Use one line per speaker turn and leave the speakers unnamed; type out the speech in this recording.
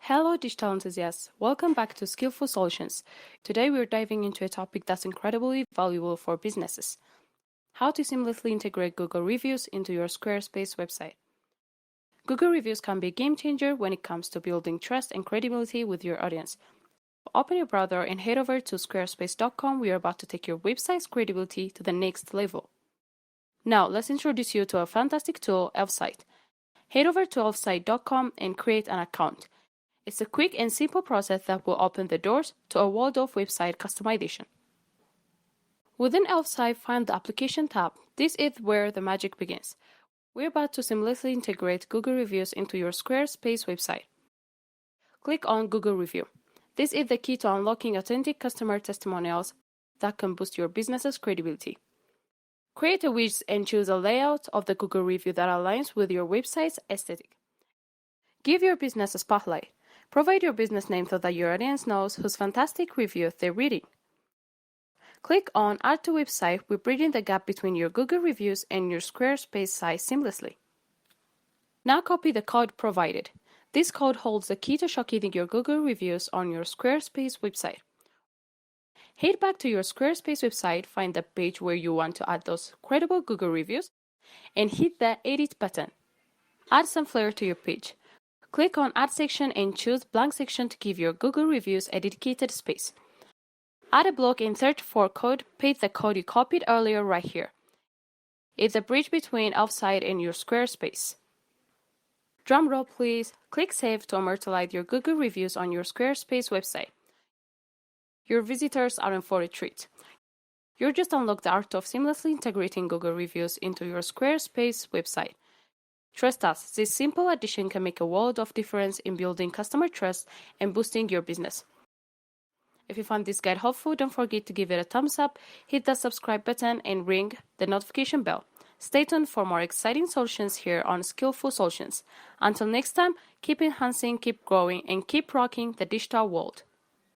Hello digital enthusiasts, welcome back to Skill Ful Solutions. Today we're diving into a topic that's incredibly valuable for businesses. How to seamlessly integrate Google reviews into your Squarespace website. Google reviews can be a game changer when it comes to building trust and credibility with your audience. Open your browser and head over to squarespace.com. We are about to take your website's credibility to the next level. Now let's introduce you to a fantastic tool, Elfsight. Head over to elfsight.com and create an account. It's a quick and simple process that will open the doors to a world of website customization. Within Elfsight, find the Application tab. This is where the magic begins. We're about to seamlessly integrate Google reviews into your Squarespace website. Click on Google Review. This is the key to unlocking authentic customer testimonials that can boost your business's credibility. Create a widget and choose a layout of the Google review that aligns with your website's aesthetic. Give your business a spotlight. Provide your business name so that your audience knows whose fantastic review they're reading. Click on Add to Website. We're bridging the gap between your Google reviews and your Squarespace site seamlessly. Now copy the code provided. This code holds the key to showcasing your Google reviews on your Squarespace website. Head back to your Squarespace website, find the page where you want to add those credible Google reviews, and hit the Edit button. Add some flair to your page. Click on Add section and choose Blank section to give your Google reviews a dedicated space. Add a block and search for code. Paste the code you copied earlier right here. It's a bridge between Elfsight and your Squarespace. Drum roll please. Click Save to immortalize your Google reviews on your Squarespace website. Your visitors are in for a treat. You just unlocked the art of seamlessly integrating Google reviews into your Squarespace website. Trust us, this simple addition can make a world of difference in building customer trust and boosting your business. If you found this guide helpful, don't forget to give it a thumbs up, hit the subscribe button, and ring the notification bell. Stay tuned for more exciting solutions here on Skill Ful Solutions. Until next time, keep enhancing, keep growing, and keep rocking the digital world.